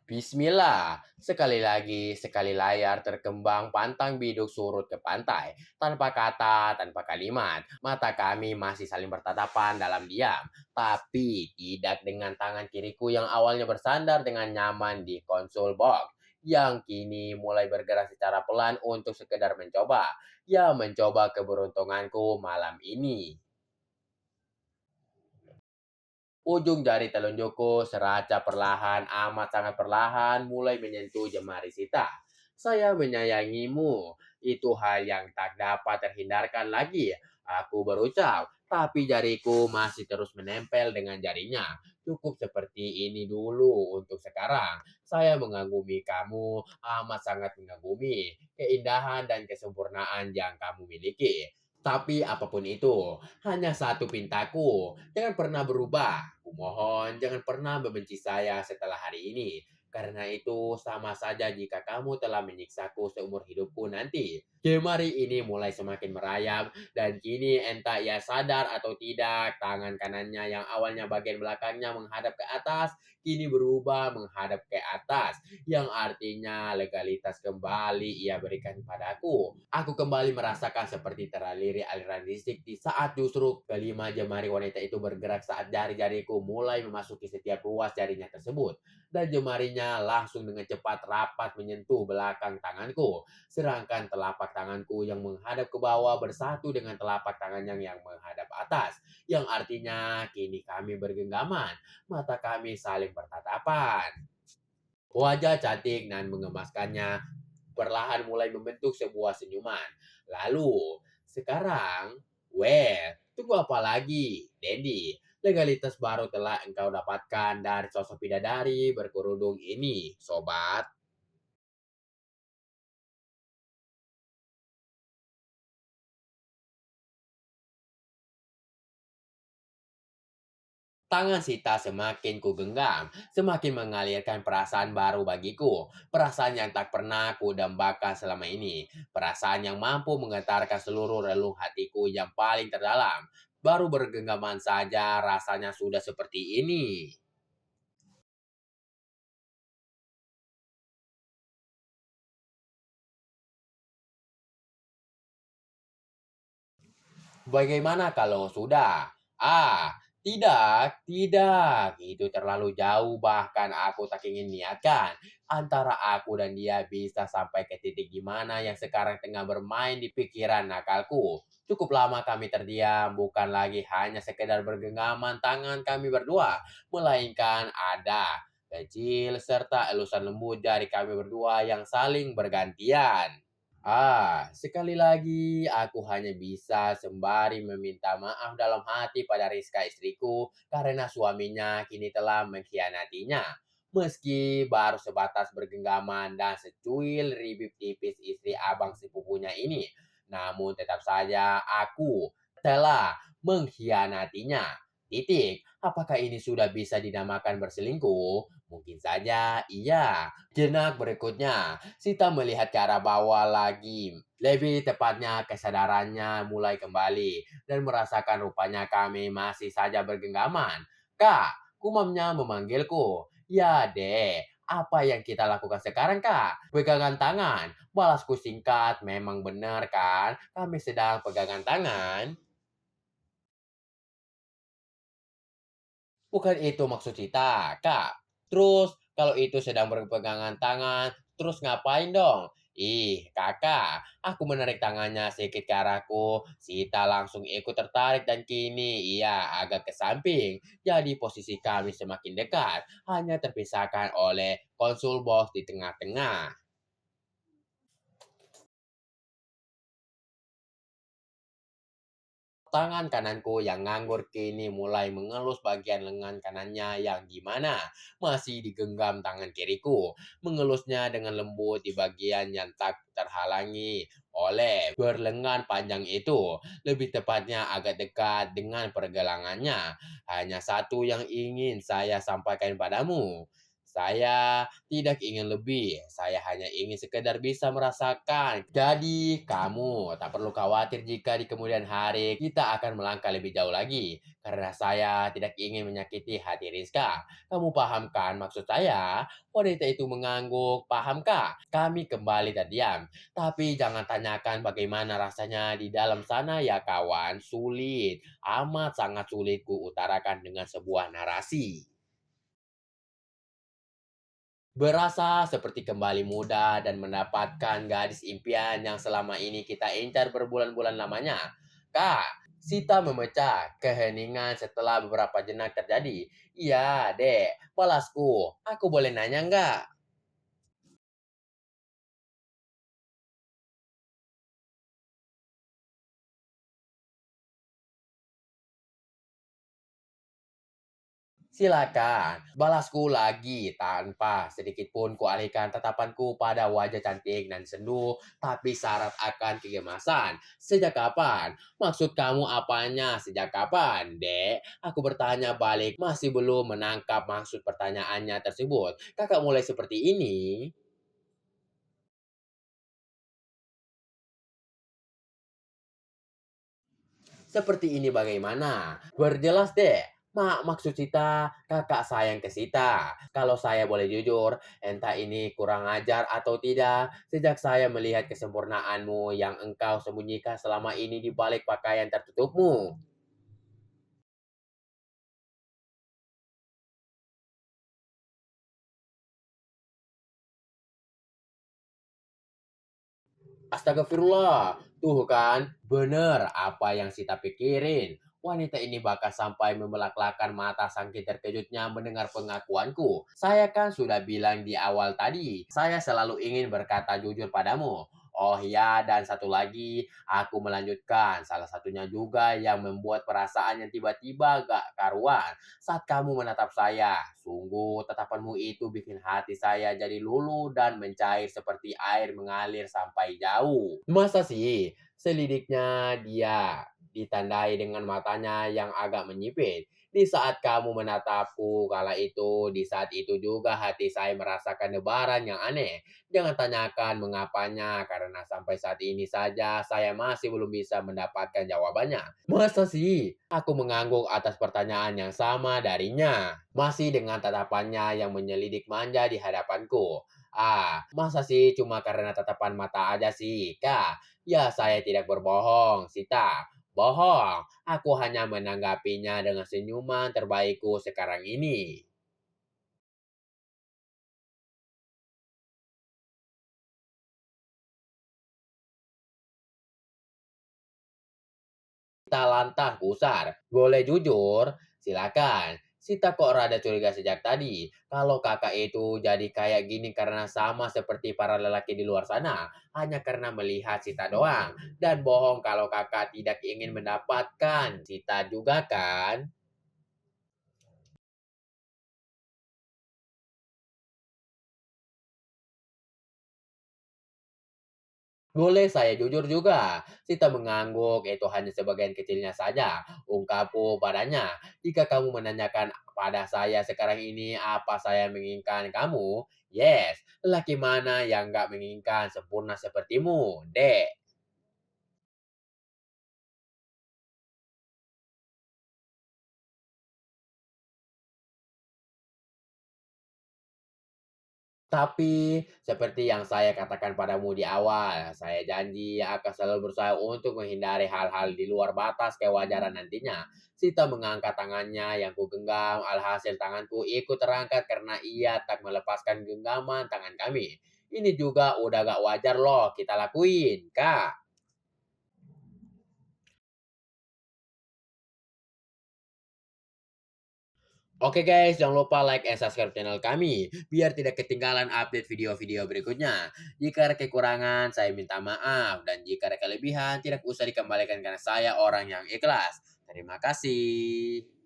Bismillah, sekali lagi, sekali layar terkembang pantang biduk surut ke pantai. Tanpa kata, tanpa kalimat, mata kami masih saling bertatapan dalam diam. Tapi tidak dengan tangan kiriku yang awalnya bersandar dengan nyaman di konsol box. Yang kini mulai bergerak secara pelan untuk sekedar mencoba. Ya, mencoba keberuntunganku malam ini. Ujung jari telunjukku seraca perlahan, amat sangat perlahan, mulai menyentuh jemari Sita. Saya menyayangimu. Itu hal yang tak dapat terhindarkan lagi. Aku berucap, tapi jariku masih terus menempel dengan jarinya. Cukup seperti ini dulu untuk sekarang. Saya mengagumi kamu, amat sangat mengagumi keindahan dan kesempurnaan yang kamu miliki. Tapi apapun itu, hanya satu pintaku, jangan pernah berubah. Kumohon jangan pernah membenci saya setelah hari ini. Karena itu sama saja jika kamu telah menyiksaku seumur hidupku nanti. Jemari ini mulai semakin merayap dan kini entah ia sadar atau tidak, tangan kanannya yang awalnya bagian belakangnya menghadap ke atas, kini berubah menghadap ke atas. Yang artinya legalitas kembali ia berikan padaku. Aku kembali merasakan seperti teraliri aliran listrik di saat justru kelima jemari wanita itu bergerak saat jari-jariku mulai memasuki setiap ruas jarinya tersebut. Dan jemarinya langsung dengan cepat rapat menyentuh belakang tanganku. Sedangkan telapak tanganku yang menghadap ke bawah bersatu dengan telapak tangannya yang menghadap atas. Yang artinya kini kami bergenggaman. Mata kami saling bertatapan. Wajah cantik dan mengemaskannya perlahan mulai membentuk sebuah senyuman. Lalu, sekarang, tunggu apa lagi, Dendi? Legalitas baru telah engkau dapatkan dari sosok bidadari berkerudung ini, sobat. Tangan Sita semakin kugenggam, semakin mengalirkan perasaan baru bagiku. Perasaan yang tak pernah kudambakan selama ini. Perasaan yang mampu menggetarkan seluruh relung hatiku yang paling terdalam. Baru bergenggaman saja rasanya sudah seperti ini. Bagaimana kalau sudah? Tidak, tidak. Itu terlalu jauh bahkan aku tak ingin niatkan. Antara aku dan dia bisa sampai ke titik gimana yang sekarang tengah bermain di pikiran nakalku. Cukup lama kami terdiam, bukan lagi hanya sekedar bergenggaman tangan kami berdua, melainkan ada kecil serta elusan lembut jari kami berdua yang saling bergantian. Sekali lagi aku hanya bisa sembari meminta maaf dalam hati pada Rizka istriku karena suaminya kini telah mengkhianatinya. Meski baru sebatas bergenggaman dan secuil ribip tipis istri abang sepupunya ini, namun tetap saja aku telah mengkhianatinya. Titik. Apakah ini sudah bisa dinamakan berselingkuh? Mungkin saja iya. Jenak berikutnya, Sita melihat ke arah bawah lagi. Lebih tepatnya kesadarannya mulai kembali dan merasakan rupanya kami masih saja bergenggaman. Kak, kumamnya memanggilku. Ya deh, apa yang kita lakukan sekarang kak? Pegangan tangan. Balasku singkat, memang benar kan? Kami sedang pegangan tangan. Bukan itu maksud Sita, Kak. Terus kalau itu sedang berpegangan tangan, terus ngapain dong? Ih, kakak, aku menarik tangannya sedikit ke arahku. Sita langsung ikut tertarik dan kini ia agak ke samping. Jadi posisi kami semakin dekat, hanya terpisahkan oleh konsul box di tengah-tengah. Tangan kananku yang nganggur kini mulai mengelus bagian lengan kanannya yang dimana masih digenggam tangan kiriku. Mengelusnya dengan lembut di bagian yang tak terhalangi oleh berlengan panjang itu. Lebih tepatnya agak dekat dengan pergelangannya. Hanya satu yang ingin saya sampaikan padamu. Saya tidak ingin lebih, saya hanya ingin sekedar bisa merasakan. Jadi, kamu tak perlu khawatir jika di kemudian hari kita akan melangkah lebih jauh lagi. Karena saya tidak ingin menyakiti hati Rizka. Kamu paham kan maksud saya? Wanita itu mengangguk, paham kak? Kami kembali terdiam. Tapi jangan tanyakan bagaimana rasanya di dalam sana ya kawan. Sulit, amat sangat sulit ku utarakan dengan sebuah narasi. Berasa seperti kembali muda dan mendapatkan gadis impian yang selama ini kita incar berbulan-bulan lamanya. Kak, Sita memecah keheningan setelah beberapa jenak terjadi. Iya, dek, balasku. Aku boleh nanya nggak? Silakan, balasku lagi tanpa sedikit pun kualihkan tatapanku pada wajah cantik dan sendu, tapi syarat akan kegemasan. Sejak kapan? Maksud kamu apanya? Sejak kapan, dek? Aku bertanya balik, masih belum menangkap maksud pertanyaannya tersebut. Kakak mulai seperti ini? Seperti ini bagaimana? Berjelas deh. Maksud Sita, kakak sayang ke Sita. Kalau saya boleh jujur, entah ini kurang ajar atau tidak, sejak saya melihat kesempurnaanmu yang engkau sembunyikan selama ini di balik pakaian tertutupmu. Astagfirullah, tuh kan, bener apa yang Sita pikirin. Wanita ini bahkan sampai membelak-belakan mata saking terkejutnya mendengar pengakuanku. Saya kan sudah bilang di awal tadi, saya selalu ingin berkata jujur padamu. Oh ya, dan satu lagi, aku melanjutkan. Salah satunya juga yang membuat perasaan yang tiba-tiba gak karuan saat kamu menatap saya. Sungguh tatapanmu itu bikin hati saya jadi luluh dan mencair seperti air mengalir sampai jauh. Masa sih? Selidiknya dia ditandai dengan matanya yang agak menyipit. Di saat kamu menatapku kala itu, di saat itu juga hati saya merasakan debaran yang aneh. Jangan tanyakan mengapanya, karena sampai saat ini saja saya masih belum bisa mendapatkan jawabannya. Masa sih? Aku mengangguk atas pertanyaan yang sama darinya. Masih dengan tatapannya yang menyelidik manja di hadapanku. Masa sih cuma karena tatapan mata aja sih, Kak? Ya, saya tidak berbohong, Sita. Bohong. Aku hanya menanggapinya dengan senyuman terbaikku sekarang ini. Kita lantang kusar. Boleh jujur? Silakan. Sita kok rada curiga sejak tadi. Kalau kakak itu jadi kayak gini karena sama seperti para lelaki di luar sana. Hanya karena melihat Sita doang. Dan bohong kalau kakak tidak ingin mendapatkan Sita juga kan? Boleh saya jujur juga. Sita mengangguk, itu hanya sebagian kecilnya saja. Ungkapku padanya, jika kamu menanyakan pada saya sekarang ini apa saya menginginkan kamu, yes, lelaki mana yang gak menginginkan sempurna sepertimu, dek. Tapi, seperti yang saya katakan padamu di awal, saya janji akan selalu berusaha untuk menghindari hal-hal di luar batas kewajaran nantinya. Sita mengangkat tangannya yang kugenggam, alhasil tanganku ikut terangkat karena ia tak melepaskan genggaman tangan kami. Ini juga udah gak wajar loh kita lakuin, Kak. Oke guys, jangan lupa like and subscribe channel kami biar tidak ketinggalan update video-video berikutnya. Jika ada kekurangan, saya minta maaf dan jika ada kelebihan, tidak usah dikembalikan karena saya orang yang ikhlas. Terima kasih.